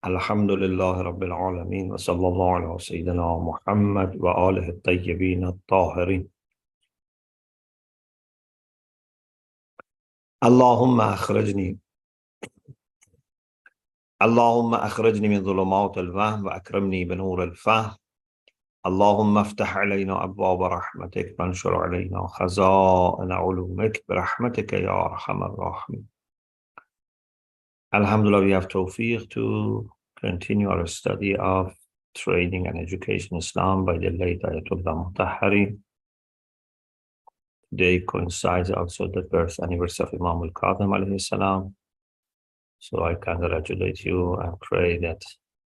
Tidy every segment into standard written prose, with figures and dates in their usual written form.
الحمد لله رب العالمين وصلى الله على سيدنا محمد وآله الطيبين الطاهرين. اللهم أخرجني من ظلمات الوهم وأكرمني بنور الفهم. اللهم افتح علينا أبواب رحمتك وانشر علينا خزائن علومك برحمتك يا أرحم الراحمين. Alhamdulillah, we have tawfiq to continue our study of training and education Islam by the late Ayatollah Mutahhari. Today coincides also the birth anniversary of Imam al-Kadhim alayhi salam. So I congratulate you and pray that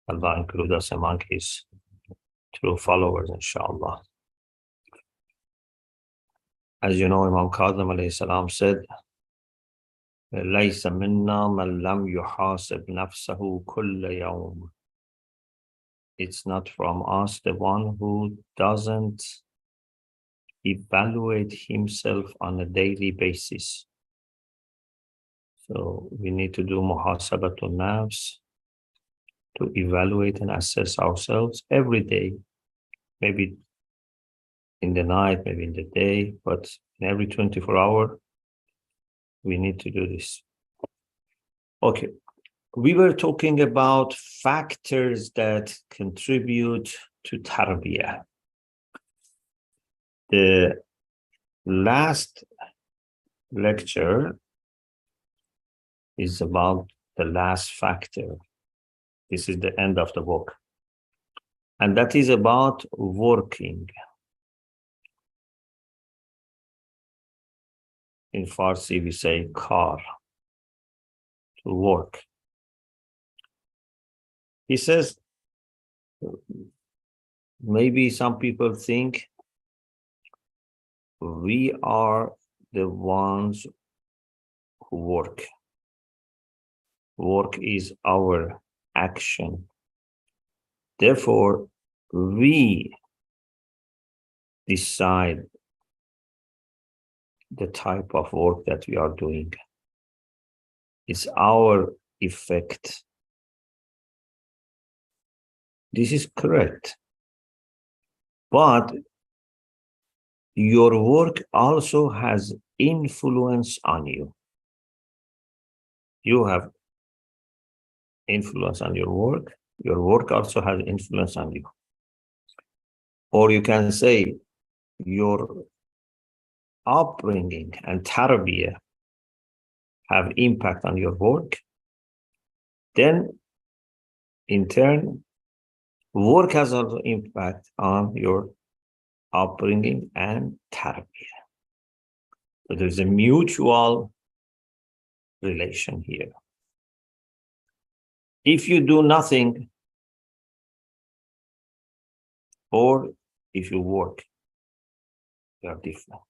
Allah include us among his true followers, inshallah. As you know, Imam Kadhim alayhi salam said, لَيْسَ مِنَّا مَنْ لَمْ يُحَاسِبْ نَفْسَهُ كُلَّ يَوْمٍ. It's not from us the one who doesn't evaluate himself on a daily basis. So we need to do muhasabatun nafs, to evaluate and assess ourselves every day, maybe in the night, maybe in the day, but in every 24 hours, we need to do this. Okay, we were talking about factors that contribute to tarbiyah. The last lecture is about the last factor. This is the end of the book. And that is about working. In Farsi, we say kar, to work. He says, maybe some people think we are the ones who work. Work is our action. Therefore, we decide the type of work that we are doing. It's our effect. This is correct. But your work also has influence on you. You have influence on your work also has influence on you. Or you can say your upbringing and tarbiyah have impact on your work. Then, in turn, work has also impact on your upbringing and tarbiyah. So there's a mutual relation here. If you do nothing, or if you work, they are different.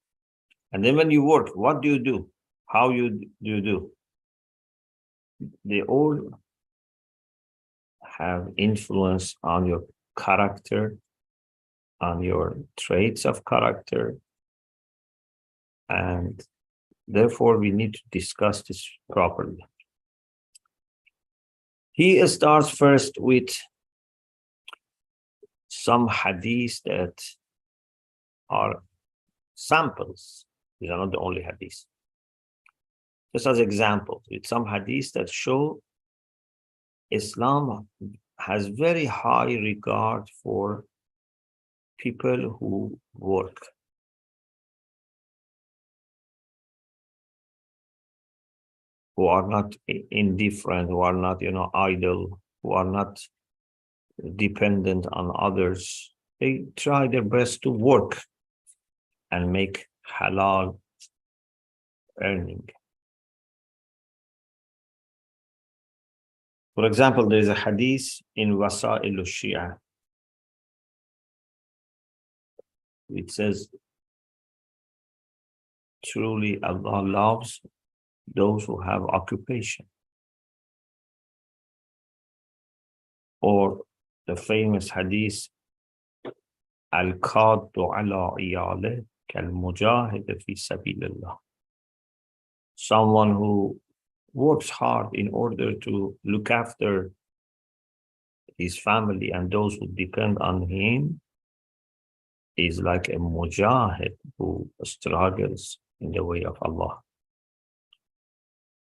And then when you work, what do you do? How do you do? They all have influence on your character, on your traits of character, and therefore we need to discuss this properly. He starts first with some hadiths that are samples. These are not the only hadiths. Just as examples, with some hadiths that show Islam has very high regard for people who work. Who are not indifferent, who are not, idle, who are not dependent on others. They try their best to work and make halal earning. For example, there is a hadith in Wasa'il al-Shia. It says, truly Allah loves those who have occupation. Or the famous hadith, Al-Qaddu ala iyalih kal-mujahid fi sabilillah. Someone who works hard in order to look after his family and those who depend on him is like a mujahid who struggles in the way of Allah.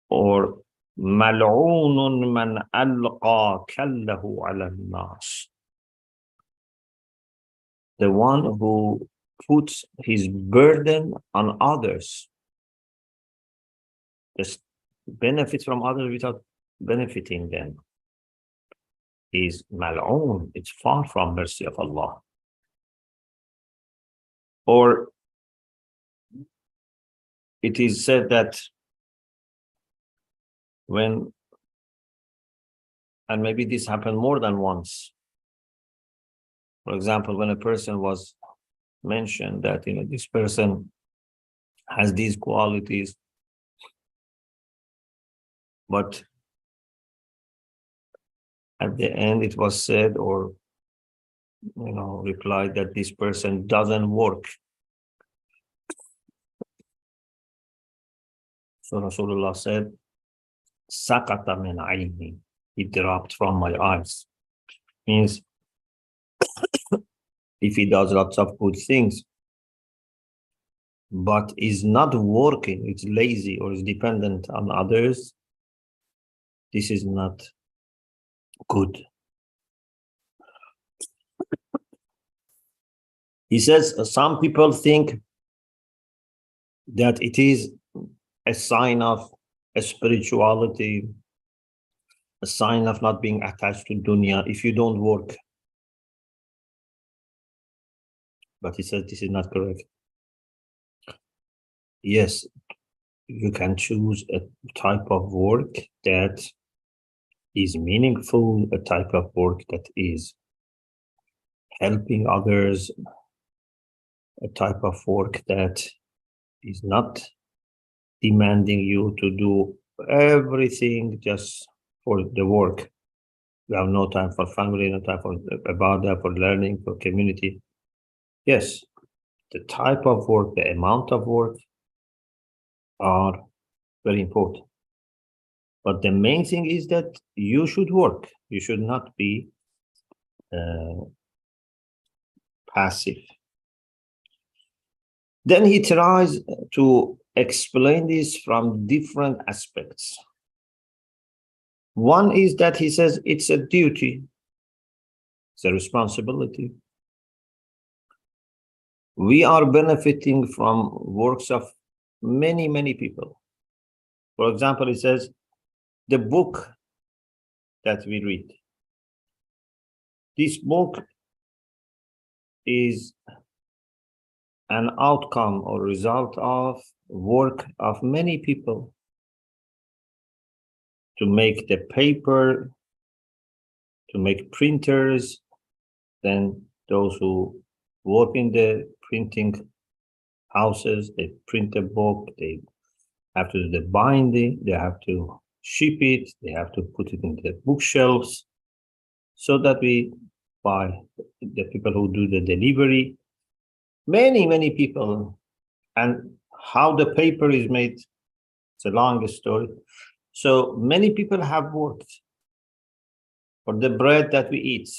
Or mal'oonun man alqa kallahu ala nas. The one who puts his burden on others, just benefits from others without benefiting them, is mal'oon. It's far from mercy of Allah. Or it is said that when, and maybe this happened more than once, for example, when a person was mentioned that, this person has these qualities, but at the end it was said or replied that this person doesn't work. So Rasulullah said, Sakata min ayni, he dropped from my eyes. Means if he does lots of good things, but is not working, it's lazy or is dependent on others, this is not good. He says some people think that it is a sign of a spirituality, a sign of not being attached to dunya if you don't work. But he says this is not correct. Yes, you can choose a type of work that is meaningful, a type of work that is helping others, a type of work that is not demanding you to do everything just for the work. You have no time for family, no time for ibadah, for learning, for community. Yes, the type of work, the amount of work are very important. But the main thing is that you should work. You should not be passive. Then he tries to explain this from different aspects. One is that he says it's a duty, it's a responsibility. We are benefiting from works of many, many people. For example, he says, the book that we read, this book is an outcome or result of work of many people to make the paper, to make printers, then those who work in the printing houses, they print a book, they have to do the binding, they have to ship it, they have to put it in the bookshelves so that we buy, the people who do the delivery, many, many people. And how the paper is made, it's a long story. So many people have worked for the bread that we eat.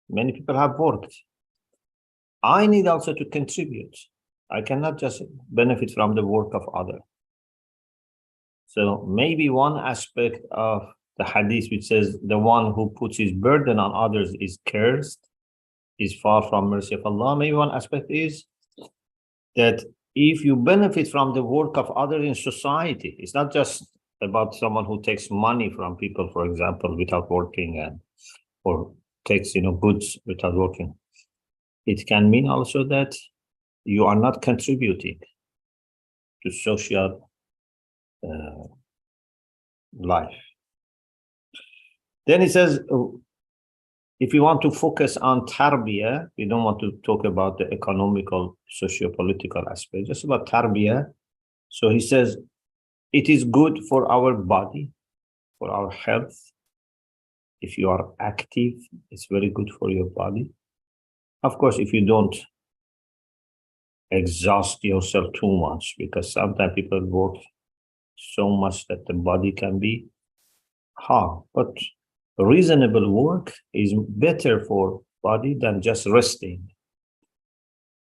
Many people have worked. I need also to contribute. I cannot just benefit from the work of others. So maybe one aspect of the hadith which says the one who puts his burden on others is cursed, is far from mercy of Allah. Maybe one aspect is that if you benefit from the work of others in society, it's not just about someone who takes money from people, for example, without working, and or takes goods without working. It can mean also that you are not contributing to social life. Then he says, if you want to focus on tarbiyah, we don't want to talk about the economical, socio-political aspect, just about tarbiyah. So he says, it is good for our body, for our health. If you are active, it's very good for your body. Of course, if you don't exhaust yourself too much, because sometimes people work so much that the body can be hard. But reasonable work is better for body than just resting.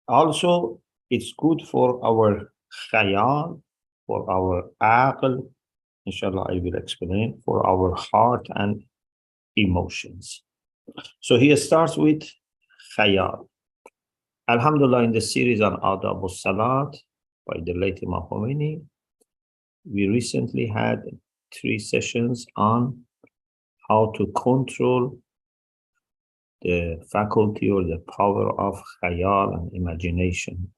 Also, it's good for our khayal, for our aql, inshallah I will explain, for our heart and emotions. So he starts with khayal. Alhamdulillah, in the series on Adab al-Salat by the late Imam Khomeini, we recently had 3 sessions on how to control the faculty or the power of khayal and imagination.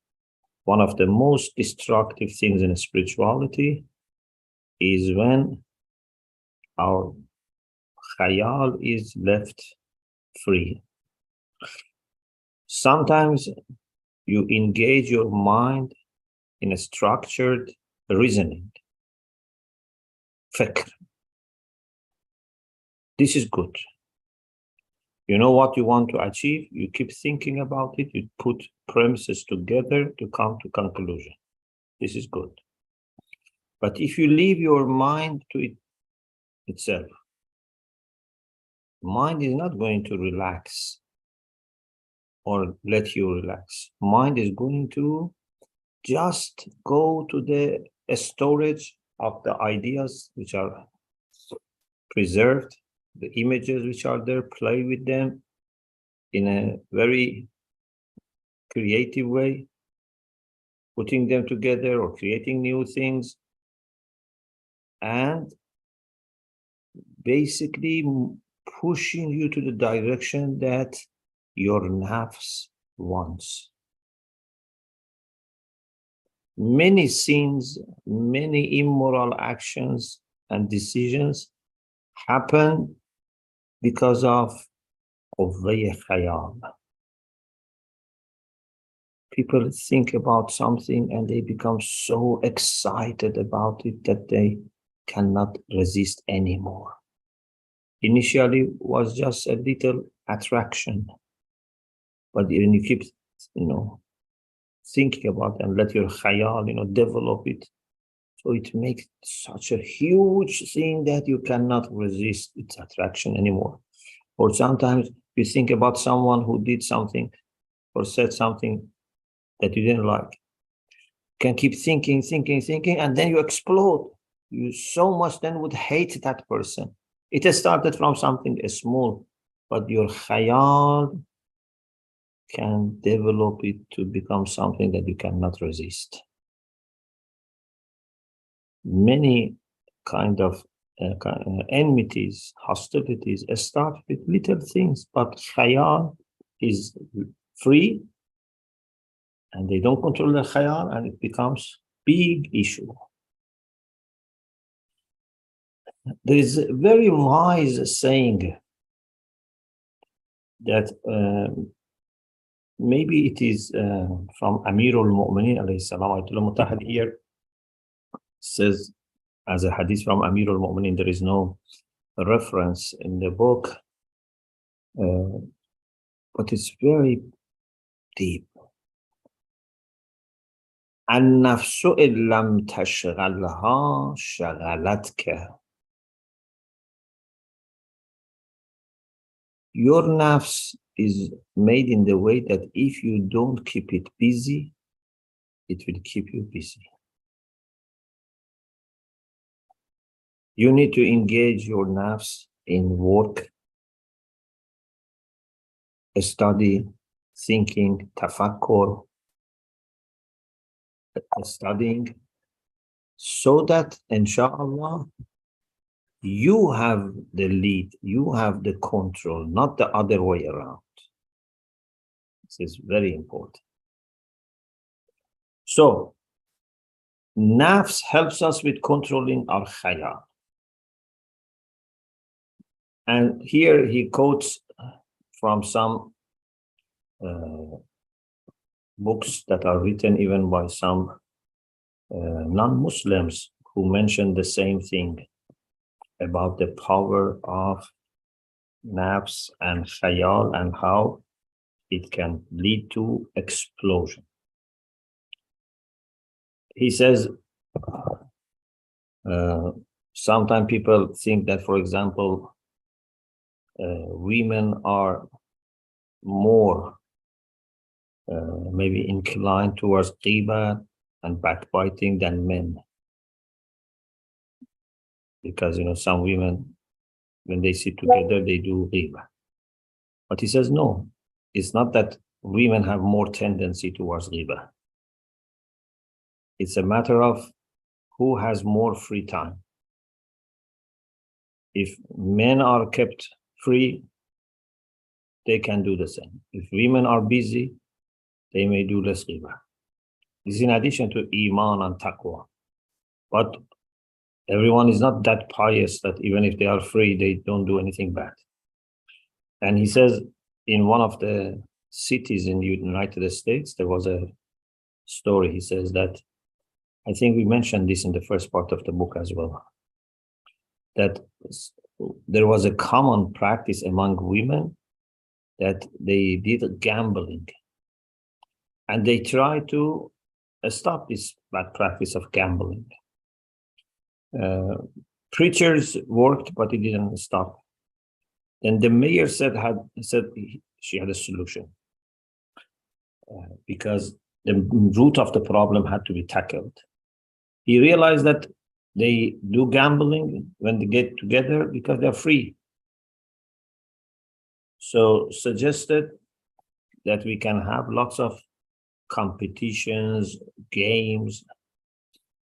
One of the most destructive things in spirituality is when our khayal is left free. Sometimes you engage your mind in a structured reasoning. Fikr. This is good. You know what you want to achieve, you keep thinking about it, you put premises together to come to conclusion. This is good. But if you leave your mind to itself, mind is not going to relax or let you relax. Mind is going to just go to the storage of the ideas which are preserved, the images which are there, play with them in a very creative way, putting them together or creating new things, and basically pushing you to the direction that your nafs wants. Many sins, many immoral actions and decisions happen because of quvvat khayal. People think about something and they become so excited about it that they cannot resist anymore. Initially was just a little attraction, but when you keep, thinking about it and let your khayal, develop it, so it makes such a huge thing that you cannot resist its attraction anymore. Or sometimes you think about someone who did something or said something that you didn't like. You can keep thinking, and then you explode. You so much then would hate that person. It has started from something small, but your khayal can develop it to become something that you cannot resist. Many kind of enmities, hostilities start with little things, but khayal is free and they don't control the khayal and it becomes big issue. There is a very wise saying that maybe it is from Amir al-Mu'minin alayhi salam. Ayatollah Mutahid here says, as a hadith from Amir al-Mu'minin, there is no reference in the book, but it's very deep. النفس إن لم تشغلها شغلتك. Your nafs is made in the way that if you don't keep it busy, it will keep you busy. You need to engage your nafs in work, study, thinking, tafakkur, studying, so that inshallah you have the lead, you have the control, not the other way around. This is very important. So, nafs helps us with controlling our khayal. And here he quotes from some books that are written even by some non-Muslims who mention the same thing about the power of nafs and khayal and how it can lead to explosion. He says, sometimes people think that, for example, women are more maybe inclined towards ghiba and backbiting than men. Because, some women, when they sit together, they do ghiba. But he says, no, it's not that women have more tendency towards ghiba. It's a matter of who has more free time. If men are kept free, they can do the same. If women are busy, they may do less ghiba. This is in addition to iman and taqwa. But everyone is not that pious that even if they are free, they don't do anything bad. And he says in one of the cities in the United States, there was a story. He says that, I think we mentioned this in the first part of the book as well, that there was a common practice among women that they did gambling. And they tried to stop this bad practice of gambling. Preachers worked, but it didn't stop. Then the mayor said she had a solution because the root of the problem had to be tackled. He realized that they do gambling when they get together because they're free. So suggested that we can have lots of competitions, games,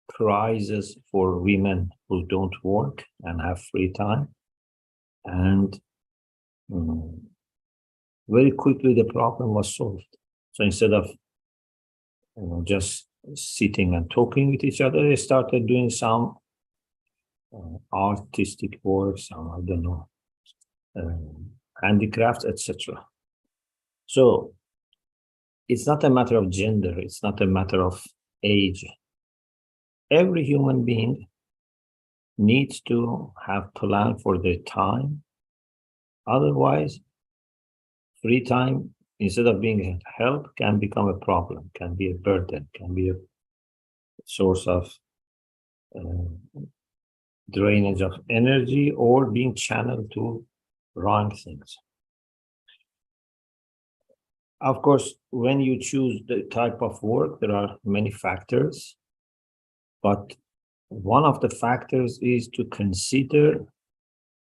prizes for women who don't work and have free time. And very quickly the problem was solved. So instead of just sitting and talking with each other, they started doing some artistic work, some, I don't know, handicrafts, etc. So it's not a matter of gender, it's not a matter of age. Every human being needs to have plan for their time. Otherwise, free time, instead of being a help, can become a problem, can be a burden, can be a source of drainage of energy or being channeled to wrong things. Of course, when you choose the type of work, there are many factors, but one of the factors is to consider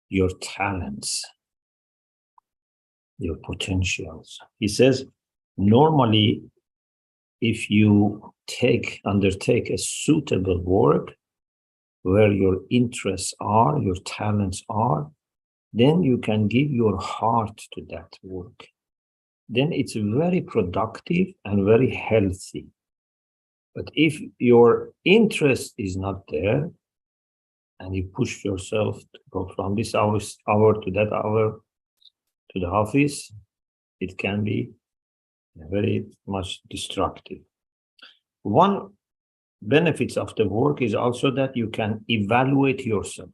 your talents, your potentials. He says, normally, if you undertake a suitable work where your interests are, your talents are, then you can give your heart to that work. Then it's very productive and very healthy. But if your interest is not there and you push yourself to go from this hour to that hour to the office, it can be very much destructive. One benefits of the work is also that you can evaluate yourself.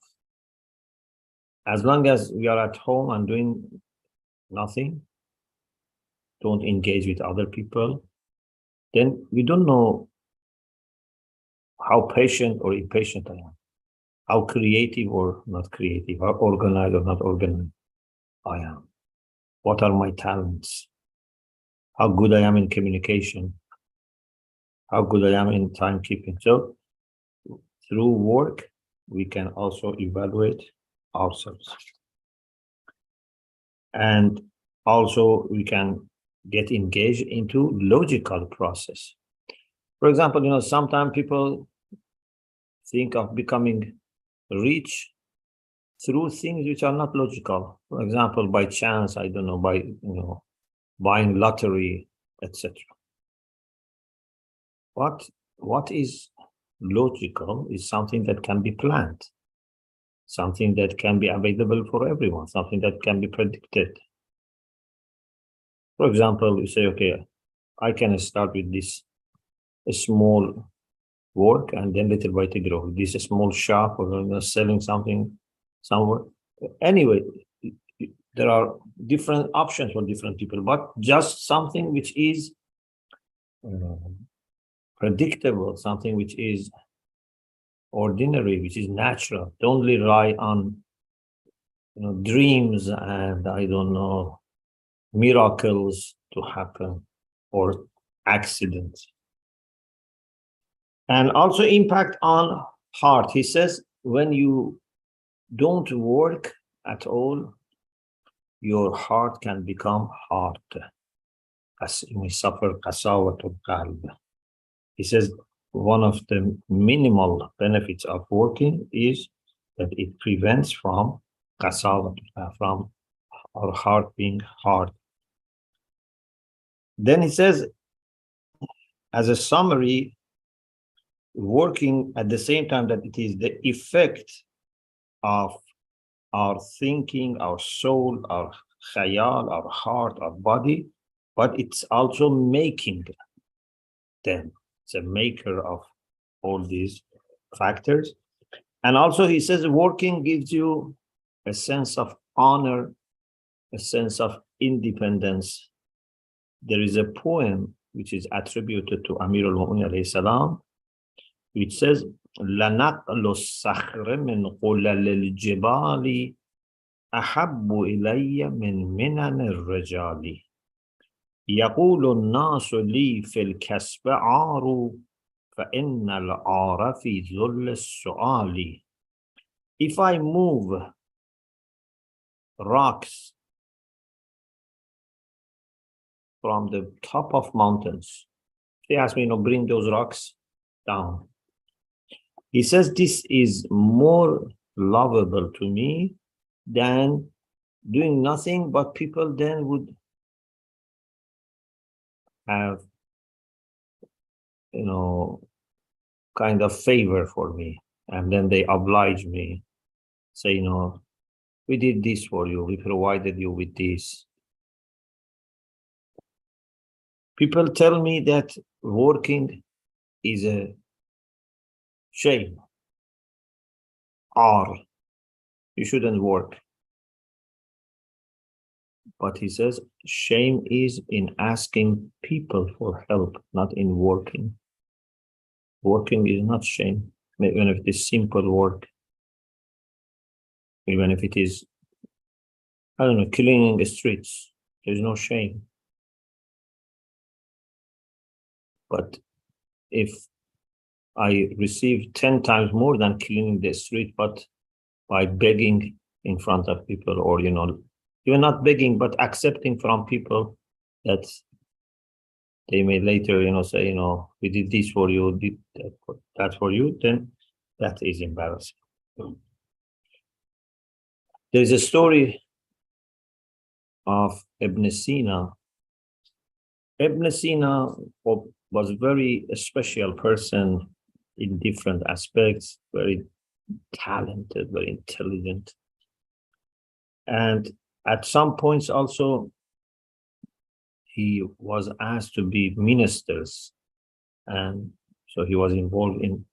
As long as we are at home and doing nothing, don't engage with other people, then we don't know how patient or impatient I am, how creative or not creative, how organized or not organized I am, what are my talents, how good I am in communication, how good I am in timekeeping. So through work, we can also evaluate ourselves. And also we can get engaged into logical process. For example, sometimes people think of becoming rich through things which are not logical. For example, by chance, I don't know, by buying lottery, etc. What is logical is something that can be planned, something that can be available for everyone, something that can be predicted. For example, you say, okay, I can start with this small work and then little by little grow. This small shop or selling something somewhere. Anyway, there are different options for different people, but just something which is predictable, something which is ordinary, which is natural. Don't rely on dreams and I don't know, miracles to happen or accidents. And also impact on heart. He says, when you don't work at all, your heart can become hard. As we suffer qasawatul qalb. He says one of the minimal benefits of working is that it prevents from qasawatul, from our heart being hard. Then he says, as a summary, working at the same time that it is the effect of our thinking, our soul, our khayal, our heart, our body, but it's also making them. It's a maker of all these factors. And also he says working gives you a sense of honor, a sense of independence. There is a poem which is attributed to Amir al-Mu'minin alayhi salam, which says, لَنَقْلُ الصَّخْرِ مِنْ قُلَلِ الْجِبَالِ أَحَبُّ إِلَيَّ مِنْ مِنَنِ الرِّجَالِ يقول الناس لي في الكسب عار فإن العار في ذل السؤال. If I move rocks from the top of mountains, they ask me, bring those rocks down. He says this is more lovable to me than doing nothing, but people then would have, kind of favor for me. And then they oblige me, say, we did this for you, we provided you with this. People tell me that working is a shame, or you shouldn't work. But he says, shame is in asking people for help, not in working. Working is not shame, even if it is simple work. Even if it is, cleaning the streets, there's no shame. But if I receive 10 times more than cleaning the street, but by begging in front of people, or, even not begging, but accepting from people that they may later, say, we did this for you, did that for you, then that is embarrassing. There's a story of Ibn Sina. Ibn Sina was a very special person in different aspects, very talented, very intelligent. And at some points also, he was asked to be ministers. And so he was involved in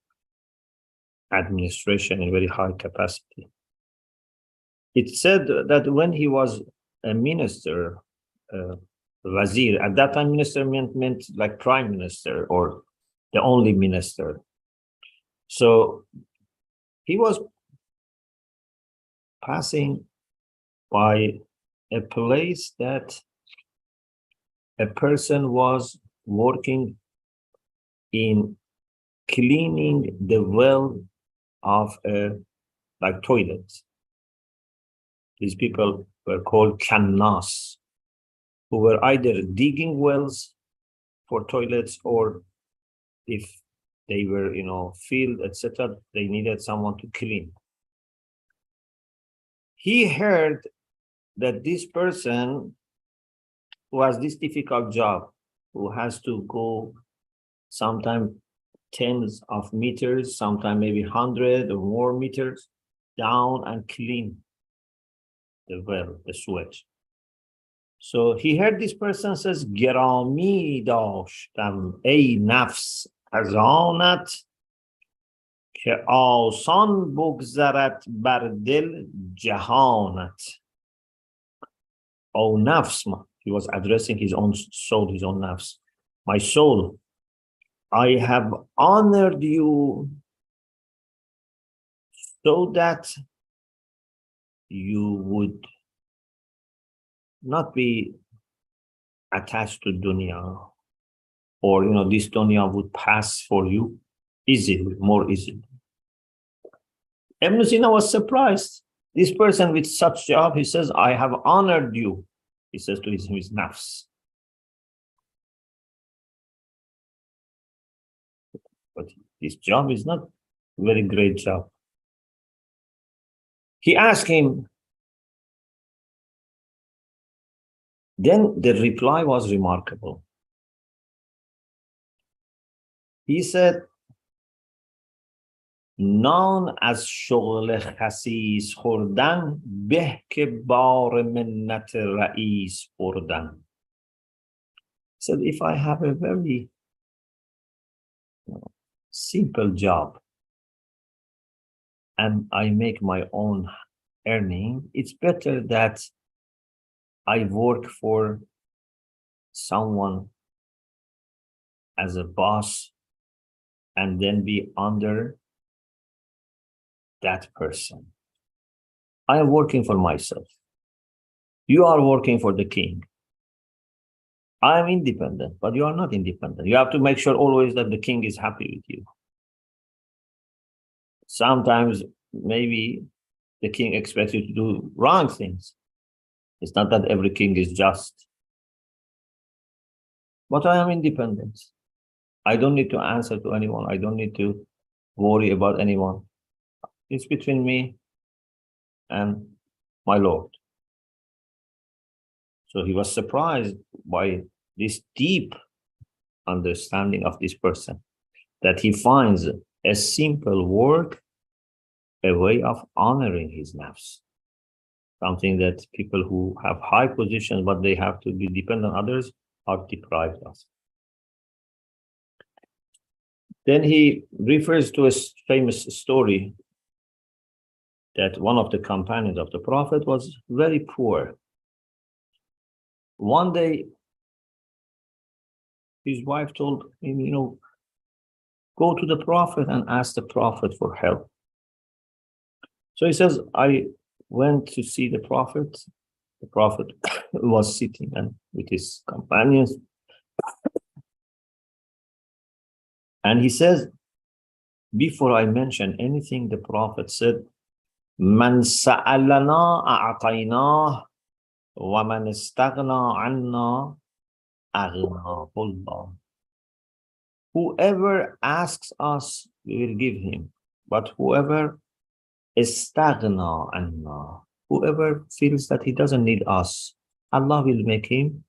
administration in very high capacity. It's said that when he was a minister, wazir, at that time minister meant like prime minister or the only minister. So he was passing by a place that a person was working in cleaning the well of like toilets. These people were called kannas, who were either digging wells for toilets, or if they were, filled, etc., they needed someone to clean. He heard that this person who has this difficult job, who has to go sometimes tens of meters, sometimes maybe 100 or more meters down and clean the well, the sewage. So he heard this person says, Gerami dashtam ey nafs az anat ke asan bugzarat bar dil jahanat. Oh nafs, he was addressing his own soul, his own nafs. My soul, I have honored you so that you would not be attached to dunya, or this dunya would pass for you easily, more easily. Ibn Sina was surprised. This person with such job, he says, I have honored you. He says to his nafs. But his job is not a very great job. He asked him, then the reply was remarkable. He said, نان از شغل خسیس خوردن به که بار منت رئیس بردن. He said, if I have a very simple job and I make my own earning, it's better that I work for someone as a boss and then be under that person. I am working for myself. You are working for the king. I am independent, but you are not independent. You have to make sure always that the king is happy with you. Sometimes maybe the king expects you to do wrong things. It's not that every king is just. But I am independent. I don't need to answer to anyone. I don't need to worry about anyone. It's between me and my Lord. So he was surprised by this deep understanding of this person, that he finds a simple work a way of honoring his nafs, something that people who have high positions but they have to be dependent on others are deprived of. Then he refers to a famous story that one of the companions of the Prophet was very poor. One day, his wife told him, go to the Prophet and ask the Prophet for help. So he says, I went to see the Prophet. The Prophet was sitting and with his companions. And he says, before I mention anything, the Prophet said, Man sa'alana a'ataynah wa man istaghna anna aghnahullah. Whoever asks us, we will give him. But whoever istaghna anna, whoever feels that he doesn't need us, Allah will make him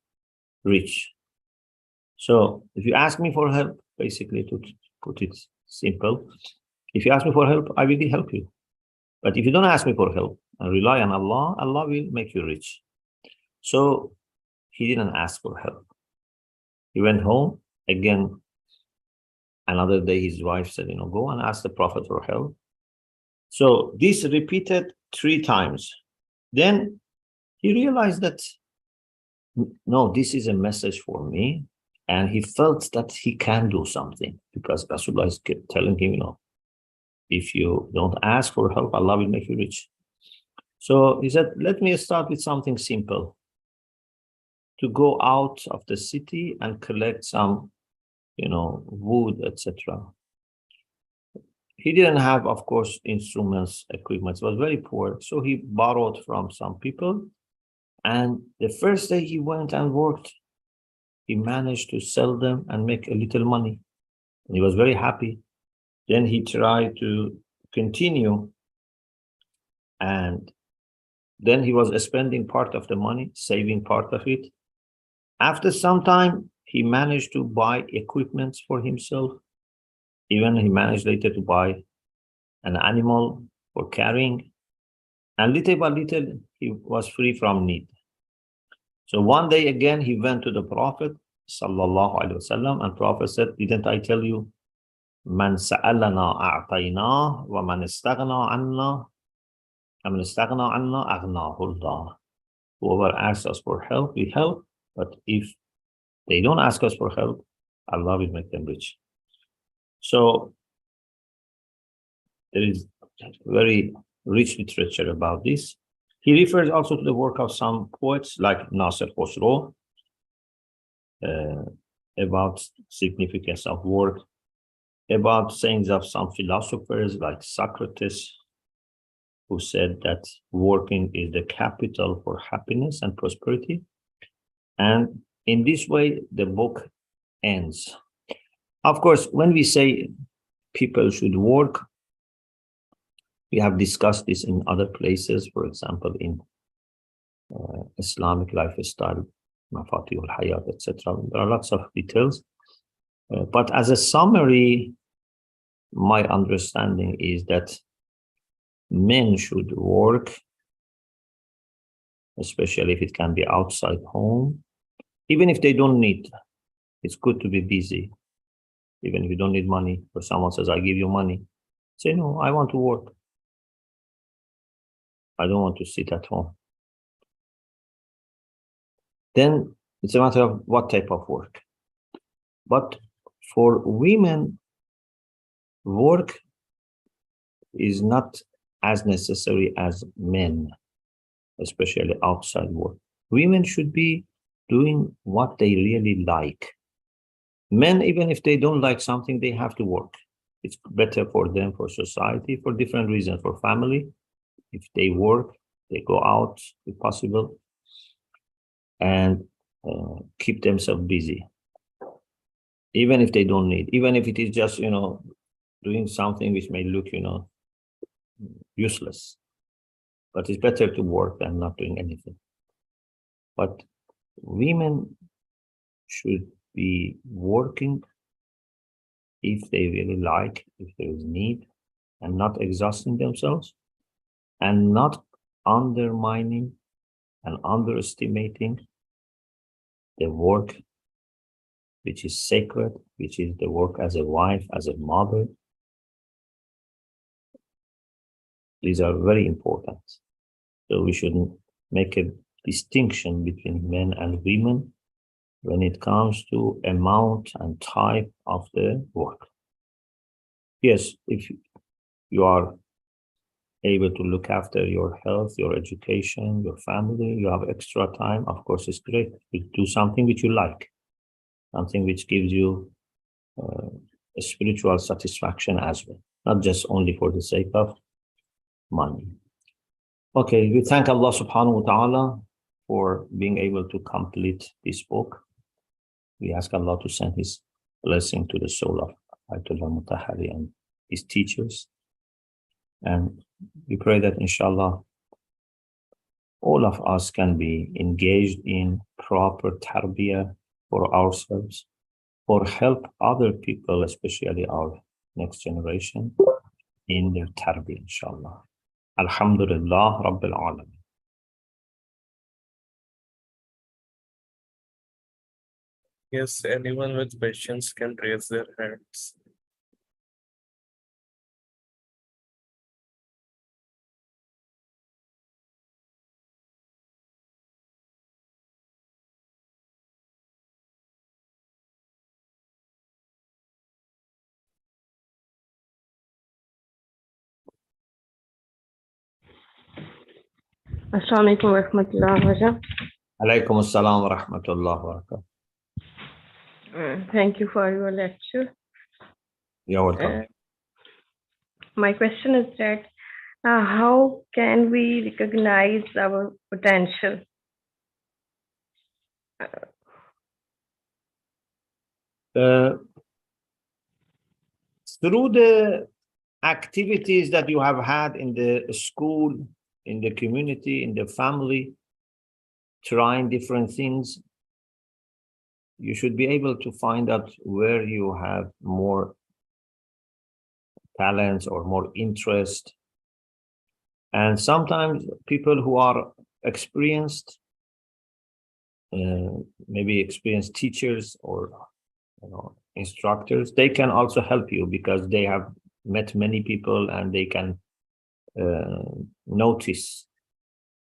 rich. So if you ask me for help, basically to put it simple, if you ask me for help, I will help you. But if you don't ask me for help and rely on Allah, Allah will make you rich. So he didn't ask for help. He went home. Again, another day, his wife said, go and ask the Prophet for help. So this repeated 3 times. Then he realized that, no, this is a message for me. And he felt that he can do something because Rasulullah is telling him, if you don't ask for help, Allah will make you rich. So he said, let me start with something simple. To go out of the city and collect some, wood, etc. He didn't have, of course, instruments, equipment. He was very poor. So he borrowed from some people. And the first day he went and worked, he managed to sell them and make a little money. And he was very happy. Then he tried to continue. And then he was spending part of the money, saving part of it. After some time, he managed to buy equipment for himself. Even he managed later to buy an animal for carrying. And little by little, he was free from need. So one day again, he went to the Prophet, sallallahu alaihi wasallam, and Prophet said, didn't I tell you, Man sa'alana a'taynah wa man istaghna anna aghnahullah. Whoever asks us for help, we help. But if they don't ask us for help, Allah will make them rich. So there is very rich literature about this. He refers also to the work of some poets like Nasir Khosrow about significance of work, about sayings of some philosophers like Socrates, who said that working is the capital for happiness and prosperity. And in this way, the book ends. Of course, when we say people should work, we have discussed this in other places, for example, in Islamic lifestyle, Mafatihul Hayat, etc. There are lots of details. But as a summary, my understanding is that men should work, especially if it can be outside home, even if they don't need. It's good to be busy. Even if you don't need money, or someone says, I give you money, say, no, I want to work. I don't want to sit at home. Then it's a matter of what type of work. But for women, work is not as necessary as men, especially outside work. Women should be doing what they really like. Men, even if they don't like something, they have to work. It's better for them, for society, for different reasons, for family. If they work, they go out if possible and keep themselves busy. Even if they don't need, even if it is just, doing something which may look, useless. But it's better to work than not doing anything. But women should be working if they really like, if there is need, and not exhausting themselves, and not undermining and underestimating the work which is sacred, which is the work as a wife, as a mother. These are very important. So we shouldn't make a distinction between men and women when it comes to amount and type of the work. Yes, if you are able to look after your health, your education, your family, you have extra time, of course, it's great. You do something which you like, something which gives you a spiritual satisfaction as well, not just only for the sake of money. Okay, we thank Allah subhanahu wa ta'ala for being able to complete this book. We ask Allah to send His blessing to the soul of Ayatollah Mutahari and his teachers. And we pray that inshallah, all of us can be engaged in proper tarbiyah for ourselves, or help other people, especially our next generation, in their tarbiyah, inshallah. Alhamdulillah Rabbil Alamin. Yes, anyone with questions can raise their hands. Assalamu alaikum wa rahmatullahi wa barakatuh. Alaikum assalam wa rahmatullahi wa barakatuh. Thank you for your lecture. You're welcome. My question is that how can we recognize our potential? Through the activities that you have had in the school, in the community, in the family, trying different things, you should be able to find out where you have more talents or more interest. And sometimes people who are experienced, maybe experienced teachers or instructors, they can also help you because they have met many people and they can notice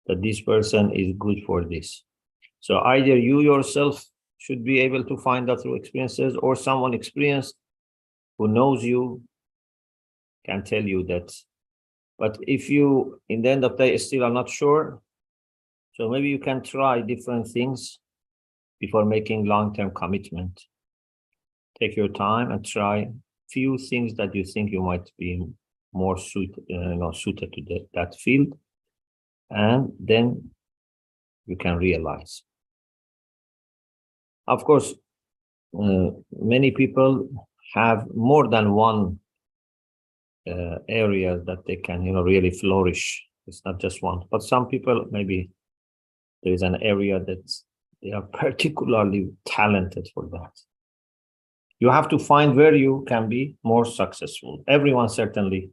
that this person is good for this. So either you yourself should be able to find that through experiences, or someone experienced who knows you can tell you that But if you, in the end of the day, still are not sure, so maybe you can try different things before making long-term commitment. Take your time and try few things that you think you might be more suited to that field, and then you can realize. Of course, many people have more than one area that they can, really flourish. It's not just one, but some people, maybe there is an area that they are particularly talented for that. You have to find where you can be more successful. Everyone certainly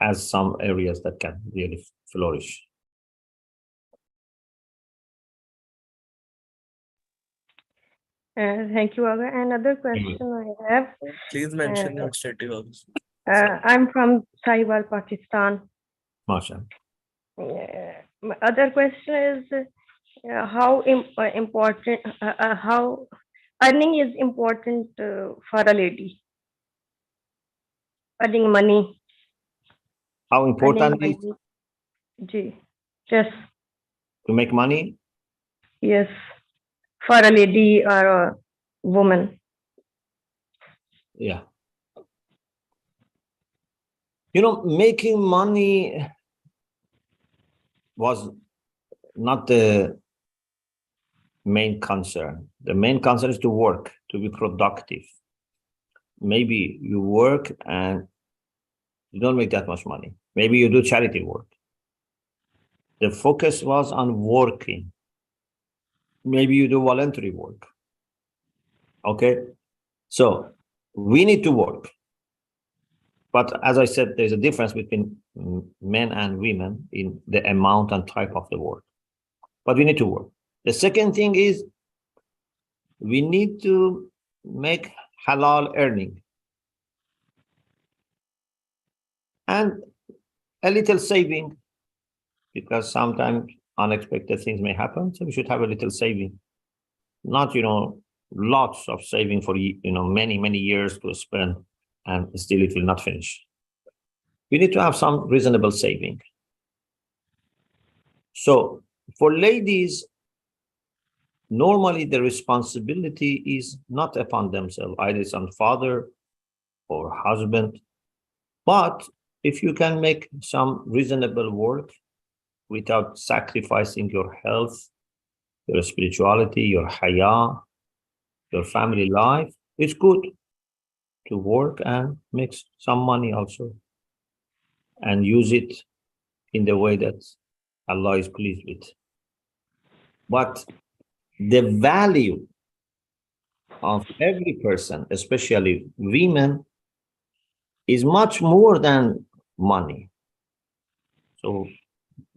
has some areas that can really flourish. Thank you, Aga. Another question I have. Please mention your city also. I'm from Sahiwal, Pakistan. Mashallah. My other question is how important, how earning is important for a lady. Earning money. How important is yes. To make money? Yes, for a lady or a woman. Yeah. Making money was not the main concern. The main concern is to work, to be productive. Maybe you work and you don't make that much money. Maybe you do charity work. The focus was on working. Maybe you do voluntary work. Okay? So we need to work. But as I said, there's a difference between men and women in the amount and type of the work. But we need to work. The second thing is we need to make halal earning. And a little saving, because sometimes unexpected things may happen. So we should have a little saving. Not, lots of saving for, many, many years to spend, and still it will not finish. We need to have some reasonable saving. So for ladies, normally the responsibility is not upon themselves, either it's on father or husband. But if you can make some reasonable work without sacrificing your health, your spirituality, your haya, your family life, it's good to work and make some money also and use it in the way that Allah is pleased with. But the value of every person, especially women, is much more than money. So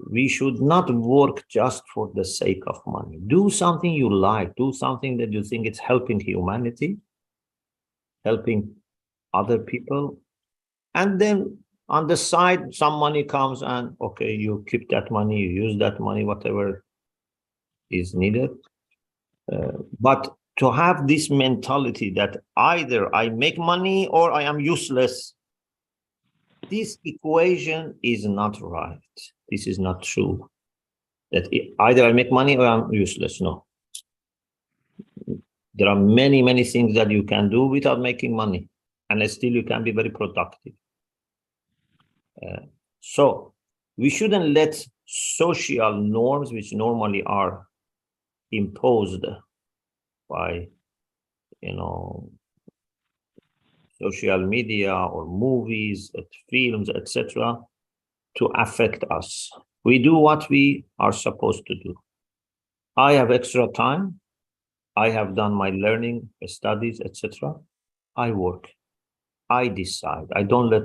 we should not work just for the sake of money. Do something you like, do something that you think is helping humanity, helping other people. And then on the side, some money comes and, okay, you keep that money, you use that money, whatever is needed. But to have this mentality that either I make money or I am useless, this equation is not right. This is not true. That either I make money or I'm useless. No. There are many, many things that you can do without making money, and still you can be very productive. So we shouldn't let social norms, which normally are imposed by, social media or movies, films, etc., to affect us. We do what we are supposed to do. I have extra time. I have done my learning, studies, etc. I work. I decide. I don't let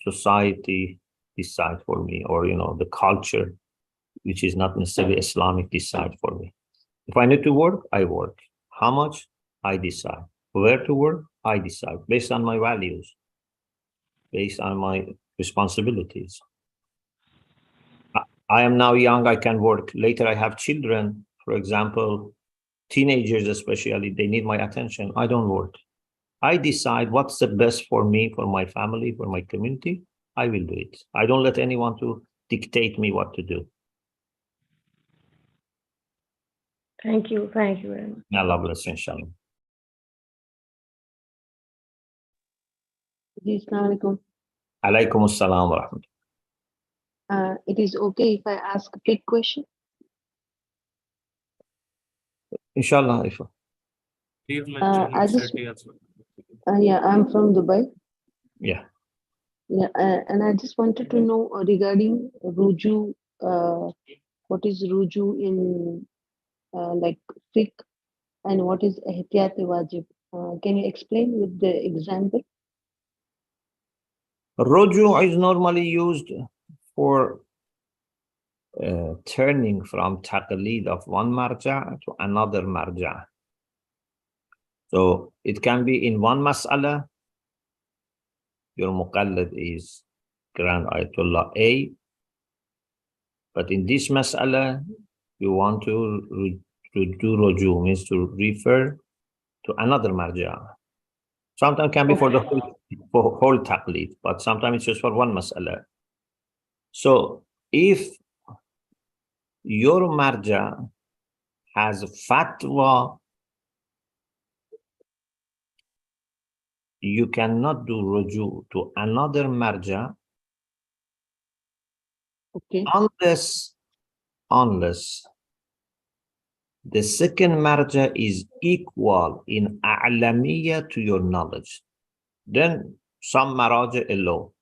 society decide for me, or the culture, which is not necessarily Islamic, decide for me. If I need to work, I work. How much? I decide. Where to work? I decide based on my values, based on my responsibilities. I am now young, I can work. Later I have children, for example, teenagers especially, they need my attention. I don't work. I decide what's the best for me, for my family, for my community, I will do it. I don't let anyone to dictate me what to do. Thank you. Thank you very much. May Allah bless you, inshallah. Assalamualaikum. Alaikum assalam wa rahmatullah. It is okay if I ask a quick question? Inshallah. Please mention I your just- city as well. Yeah, I'm from Dubai. Yeah. Yeah, and I just wanted to know regarding ruju. What is ruju in like fiqh, and what is ihtiyat wajib? Can you explain with the example? Ruju is normally used for turning from taqlid of one marja to another marja. So it can be in one mas'ala, your muqallid is Grand Ayatollah A, but in this mas'ala, you want to do ruju, means to refer to another marja. Sometimes can be for the whole taqlid, but sometimes it's just for one mas'ala. So if your marja has fatwa, you cannot do ruju to another marja Okay. unless the second marja is equal in a'lamiyya to your knowledge. Then some maraja allow.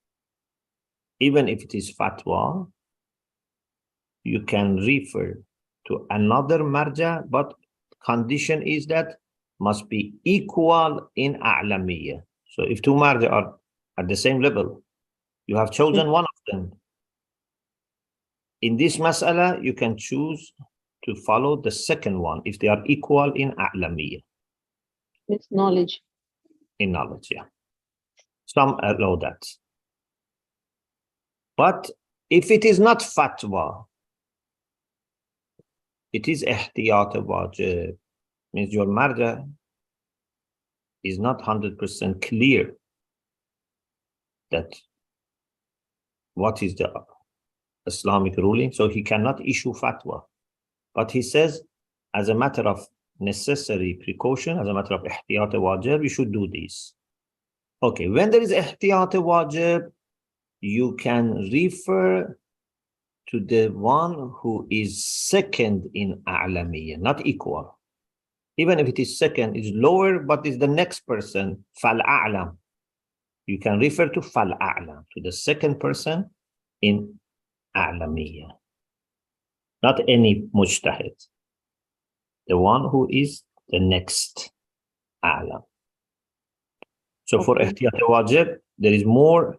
Even if it is fatwa, you can refer to another marja, but condition is that must be equal in a'lamiyya. So if two marja are at the same level, you have chosen one of them. In this mas'ala, you can choose to follow the second one if they are equal in a'lamiyya, It's knowledge. in knowledge, yeah. Some allow that. But if it is not fatwa, it is ihtiyat wajib, means your marja is not 100% clear that what is the Islamic ruling, so he cannot issue fatwa. But he says, as a matter of necessary precaution, as a matter of ihtiyat wajib, you should do this. Okay, when there is ihtiyat wajib, you can refer to the one who is second in a'lamiyya, not equal. Even if it is second, it's lower, but is the next person, fal a'lam. You can refer to fal a'lam, to the second person in a'lamiyya. Not any mujtahid. The one who is the next a'lam. So for ihtiyat wajib, there is more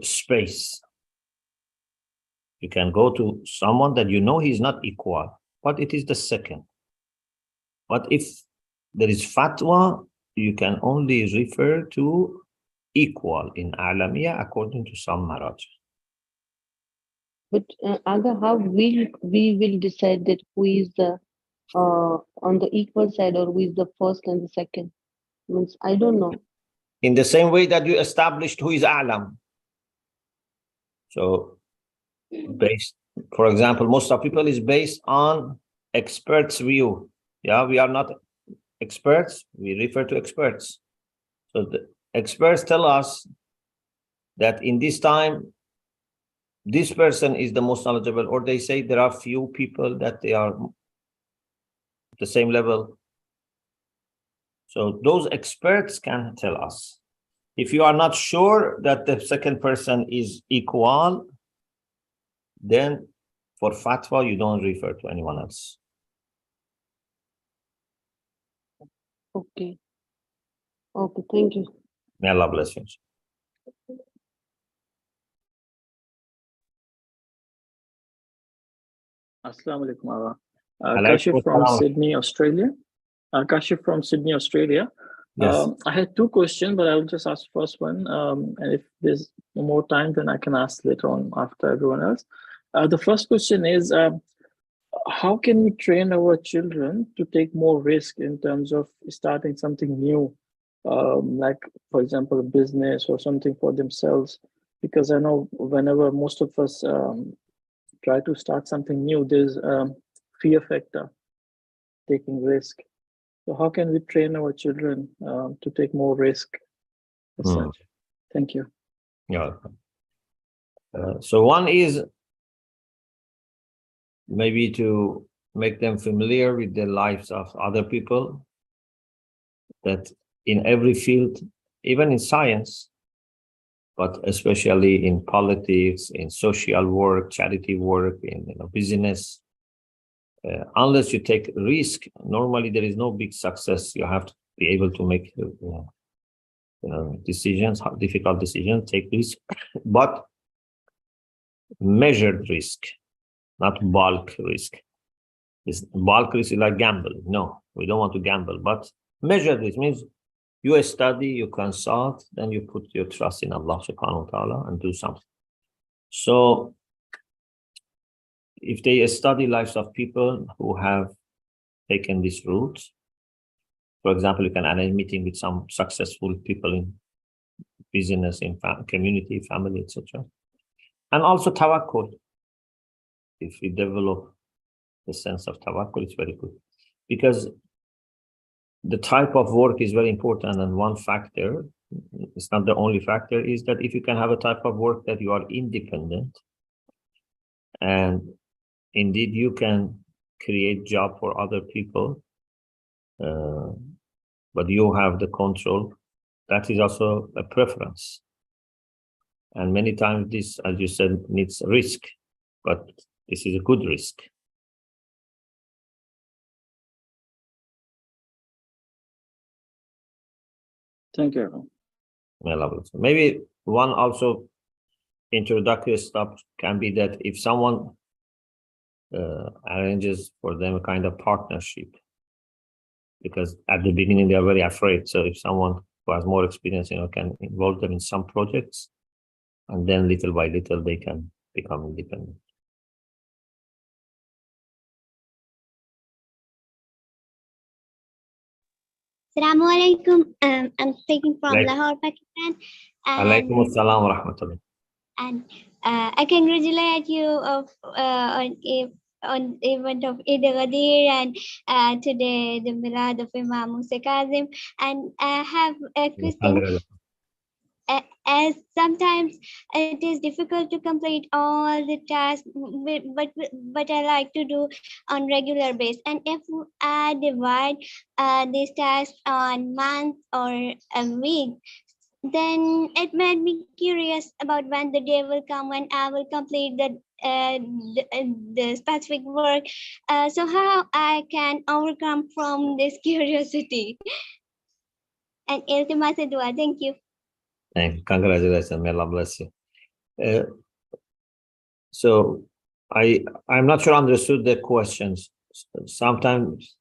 space. You can go to someone that you know he's not equal, but it is the second. But if there is fatwa, you can only refer to equal in a'lamiyya according to some maraj. But Aga, how we will decide that who is the on the equal side, or who is the first and the second? Means I don't know. In the same way that you established who is a'lam. So based, for example, most of people is based on experts' view. Yeah, we are not experts, we refer to experts. So the experts tell us that in this time, this person is the most knowledgeable, or they say there are few people that they are at the same level. So those experts can tell us. If you are not sure that the second person is equal, then for fatwa, you don't refer to anyone else. Okay. Okay, thank you. May Allah bless you. Assalamu alaikum. Alaikum Kashif from assalam. Sydney, Australia. Kashif from Sydney, Australia. Yes. I had two questions, but I will just ask the first one. And if there's more time, then I can ask later on after everyone else. The first question is, how can we train our children to take more risk in terms of starting something new, like, for example, a business or something for themselves? Because I know whenever most of us try to start something new, there's fear factor, taking risk. So how can we train our children to take more risk as such? Thank you. Yeah. So one is maybe to make them familiar with the lives of other people, that in every field, even in science, but especially in politics, in social work, charity work, in business, unless you take risk, normally there is no big success. You have to be able to make decisions, difficult decisions, take risk, but measured risk, not bulk risk. Bulk risk is like gamble. No, we don't want to gamble, but measured risk means you study, you consult, then you put your trust in Allah subhanahu wa ta'ala and do something. So if they study lives of people who have taken this route, for example, you can arrange a meeting with some successful people in business, in community, family, etc. And also tawakkul. If we develop the sense of tawakkul, it's very good. Because the type of work is very important, and one factor, it's not the only factor, is that if you can have a type of work that you are independent, and indeed you can create job for other people, but you have the control, that is also a preference. And many times this, as you said, needs risk, but this is a good risk. Thank you. Maybe one also introductory step can be that if someone arranges for them a kind of partnership, because at the beginning they are very afraid. So if someone who has more experience, can involve them in some projects, and then little by little they can become independent. Assalamu alaikum. I'm speaking from Lahore, Pakistan. Alaikum assalam wa rahmatullah. And I congratulate you on the event of Eid al-Ghadir and today the Milad of Imam Musa Kazim. And I have a question. As sometimes it is difficult to complete all the tasks, but I like to do on regular basis. And if I divide these tasks on month or a week, then it made me curious about when the day will come when I will complete the specific work. So how I can overcome from this curiosity? And iltimasa dua. Thank you. Thank you. Congratulations. May Allah bless you. So I'm not sure I understood the questions. Sometimes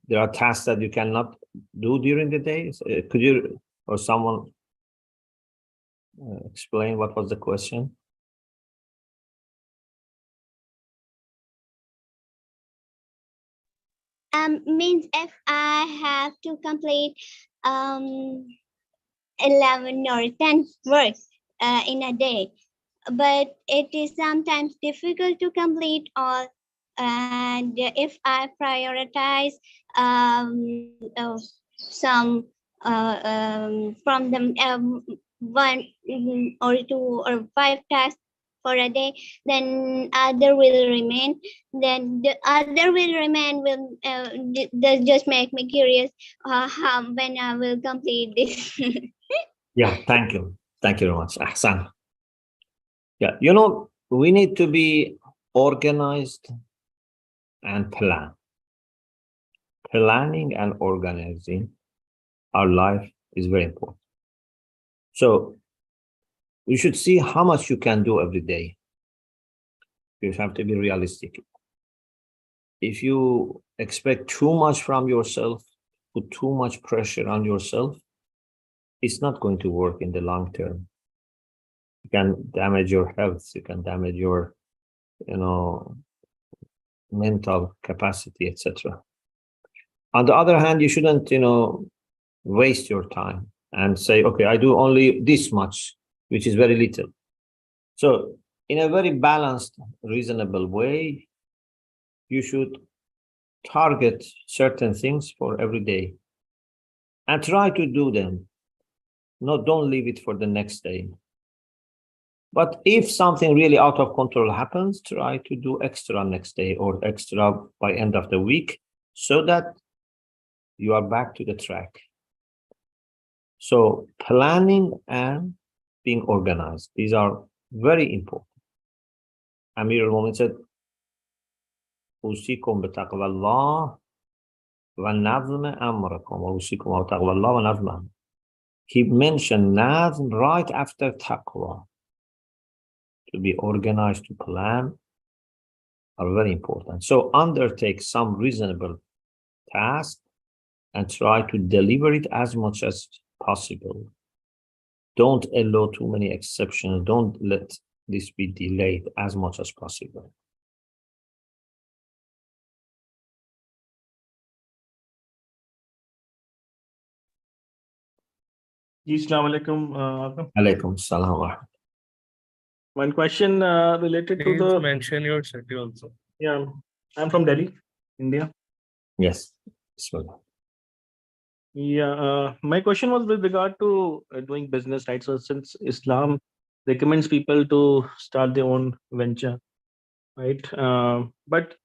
there are tasks that you cannot do during the day. Could you or someone explain what was the question? Means if I have to complete 11 or 10 works in a day, but it is sometimes difficult to complete all. And if I prioritize some from them 1 or 2 or 5 tasks for a day, then other will remain. Then the other will remain will just make me curious how when I will complete this. Yeah, thank you. Thank you very much. Ahsan. Yeah, we need to be organized and plan. Planning and organizing our life is very important. So you should see how much you can do every day. You have to be realistic. If you expect too much from yourself, put too much pressure on yourself, it's not going to work in the long term. You can damage your health, you can damage your, mental capacity, etc. On the other hand, you shouldn't, waste your time and say, okay, I do only this much, which is very little. So in a very balanced, reasonable way, you should target certain things for every day and try to do them. No, don't leave it for the next day. But if something really out of control happens, try to do extra next day or extra by end of the week so that you are back to the track. So planning and being organized, these are very important. Amir al-Mu'min said, أوصيكم بتقوى الله ونظم أمركم وأوصيكم بتقوى الله ونظم أمركم. He mentioned nazm right after taqwa. To be organized, to plan, are very important. So undertake some reasonable task and try to deliver it as much as possible. Don't allow too many exceptions. Don't let this be delayed as much as possible. Assalamu alaikum. Alaikum salam wa rahmatullah. One question related to Please the. mention your city also. Yeah, I'm from Delhi, India. Yes. Bismillah. Yeah, my question was with regard to doing business, right? So since Islam recommends people to start their own venture, right? But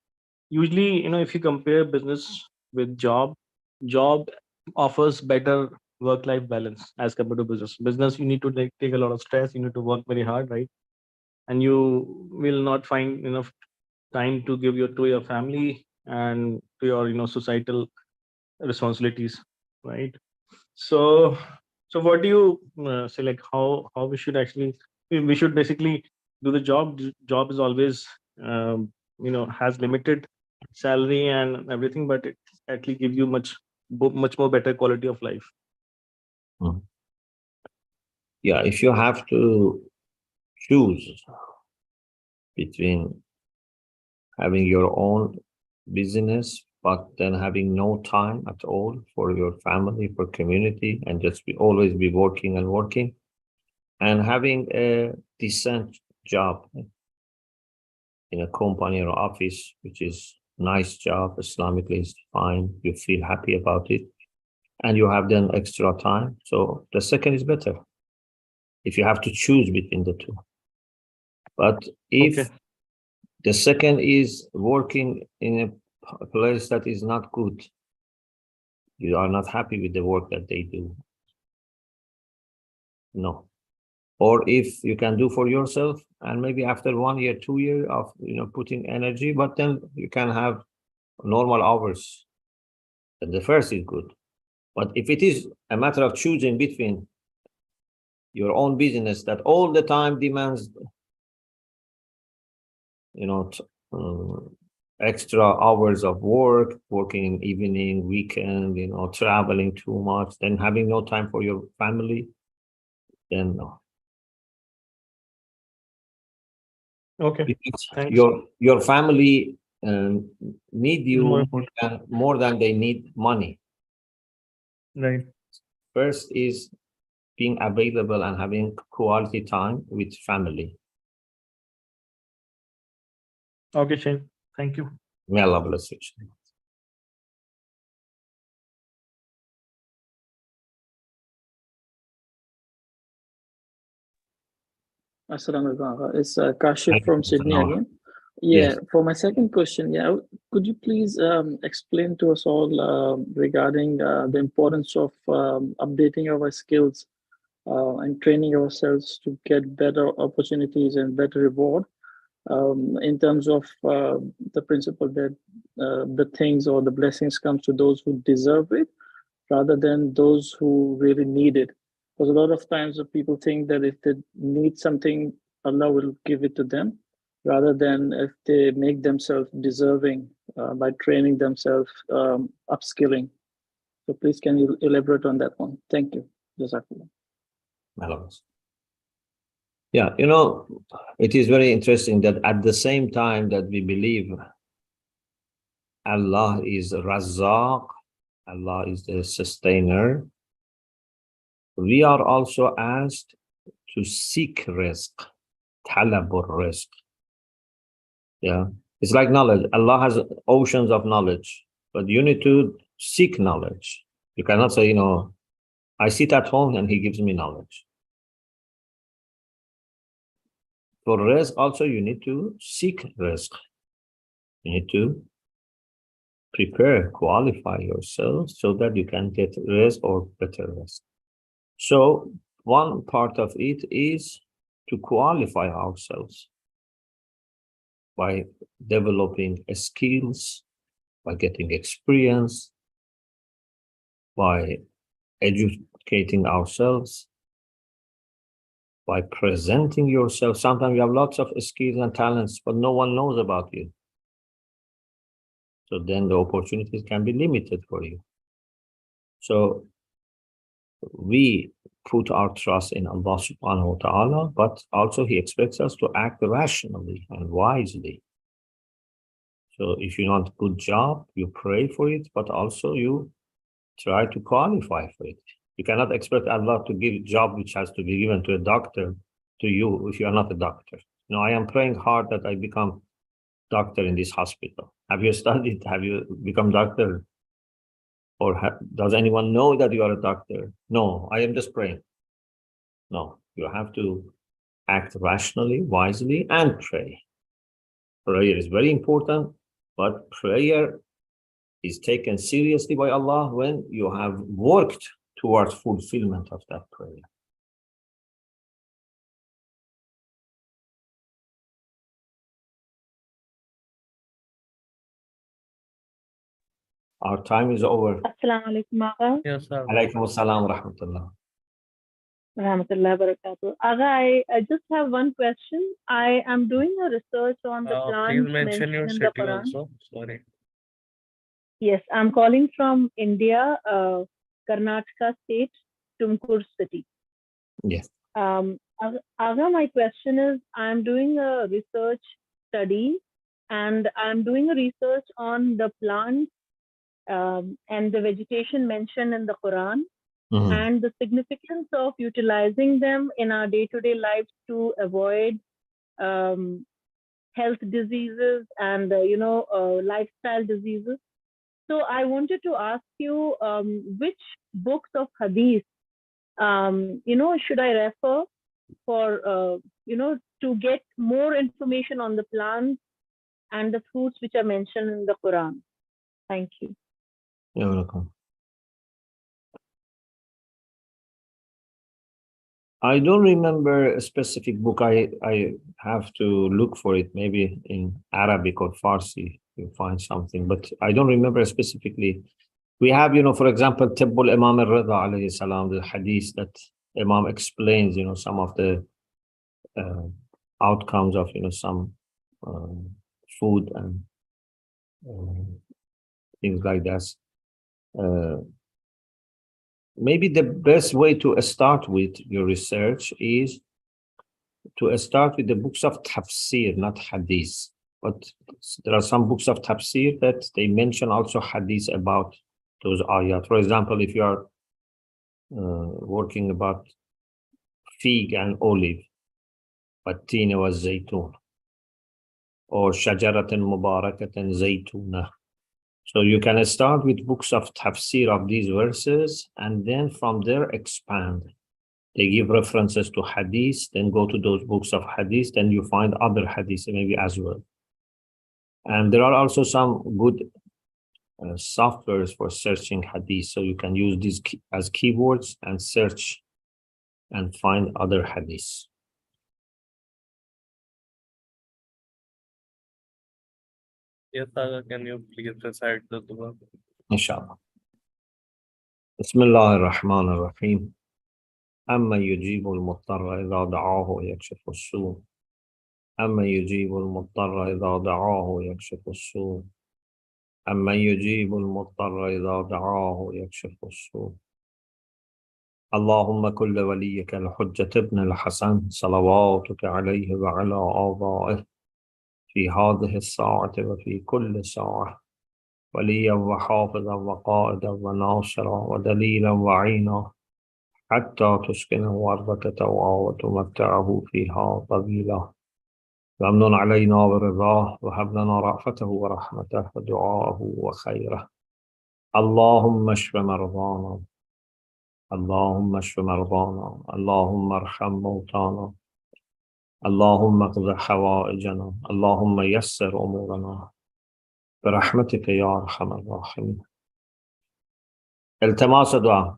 usually, if you compare business with job offers better work-life balance as compared to business. Business, you need to take a lot of stress. You need to work very hard, right? And you will not find enough time to give to your family and to your societal responsibilities, right? So what do you say, like how we should actually, we should basically do the job. Job is always has limited salary and everything, but it actually gives you much more better quality of life. Yeah, if you have to choose between having your own business, but then having no time at all for your family, for community, and just always be working, and having a decent job in a company or office, which is nice job, Islamically is fine, you feel happy about it, and you have then extra time. So the second is better if you have to choose between the two. But if the second is working in a place that is not good, you are not happy with the work that they do, no. Or if you can do for yourself, and maybe after 1 year, 2 years of putting energy, but then you can have normal hours, then the first is good. But if it is a matter of choosing between your own business that all the time demands extra hours of work, working in evening, weekend, traveling too much, then having no time for your family, then no. Okay. Because Thanks. your family need you More important. more than they need money. Right. First is being available and having quality time with family. Okay, Shane. Thank you. May Allah bless you. Assalamu alaikum. It's Kashif from Sydney Assalamu again. Yeah, Yes. for my second question, could you please explain to us all regarding the importance of updating our skills and training ourselves to get better opportunities and better reward in terms of the principle that the things or the blessings comes to those who deserve it rather than those who really need it. Because a lot of times people think that if they need something, Allah will give it to them, rather than if they make themselves deserving by training themselves, upskilling. So please, can you elaborate on that one? Thank you. Jazakallah. Yeah, it is very interesting that at the same time that we believe Allah is Razzaq, Allah is the sustainer, we are also asked to seek rizq, talabur rizq. Yeah, it's like knowledge. Allah has oceans of knowledge, but you need to seek knowledge. You cannot say, you know, I sit at home and he gives me knowledge. For rizq also, you need to seek rizq. You need to prepare, qualify yourself so that you can get rizq or better rizq. So one part of it is to qualify ourselves by developing skills, by getting experience, by educating ourselves, by presenting yourself. Sometimes you have lots of skills and talents, but no one knows about you. So then the opportunities can be limited for you. So we put our trust in Allah subhanahu wa ta'ala, but also He expects us to act rationally and wisely. So if you want a good job, you pray for it, but also you try to qualify for it. You cannot expect Allah to give a job which has to be given to a doctor to you if you are not a doctor. No, I am praying hard that I become doctor in this hospital. Have you studied? Have you become doctor? Or does anyone know that you are a doctor? No, I am just praying. No, you have to act rationally, wisely, and pray. Prayer is very important, but prayer is taken seriously by Allah when you have worked towards fulfillment of that prayer. Our time is over. Assalamu alaikum, Agha. Yes, sir. Alaikum assalam wa rahmatullah. Rahmatullah barakatuh. Agha, I just have one question. I am doing a research on the Please plants mention mentioned your in the city Quran. also. Sorry. Yes, I'm calling from India, Karnataka state, Tumkur city. Yes. Agha, my question is, I'm doing a research study and I'm doing a research on the plants and the vegetation mentioned in the Quran and the significance of utilizing them in our day-to-day lives to avoid health diseases and, lifestyle diseases. So I wanted to ask you, which books of hadith, should I refer for, to get more information on the plants and the fruits which are mentioned in the Quran? Thank you. You're welcome. I don't remember a specific book. I have to look for it. Maybe in Arabic or Farsi, you find something, but I don't remember specifically. We have, for example, Tibbul Imam al-Rida alayhi salam, the hadith that Imam explains, some of the outcomes of, some food and things like that. Maybe the best way to start with your research is to start with the books of tafsir, not hadith. But there are some books of tafsir that they mention also hadith about those ayat. For example, if you are working about fig and olive, والتين والزيتون, or شجرة مباركة زيتونة. So you can start with books of tafsir of these verses and then from there expand. They give references to hadith, then go to those books of hadith, then you find other hadiths maybe as well. And there are also some good softwares for searching hadith. So you can use these as keywords and search and find other hadiths. Yes, Aga, can you please recite the dua? Inshallah. Bismillah ar-Rahman ar-Rahim. أما يجيب المضطر إذا دعاه ويكشف السوء. أما يجيب المضطر إذا دعاه ويكشف السوء. أما يجيب المضطر إذا دعاه ويكشف السوء. اللهم كل وليك الحجة ابن الحسن صلواتك عليه وعلى آبائه في هذه الساعة وفي كل ساعة وليا وحافظا وقائدا وناصرا ودليلا وعينا حتى تسكنه أرضك طوعا وتمتعه فيها طويلا وامن علينا برضاه وهب لنا رأفته ورحمته ودعاءه وخيره اللهم اشف مرضانا اللهم اشف مرضانا اللهم ارحم موتانا اللهم اقض حوائجنا اللهم يسر أمورنا برحمتك يا أرحم الراحمين. التماس دعاء.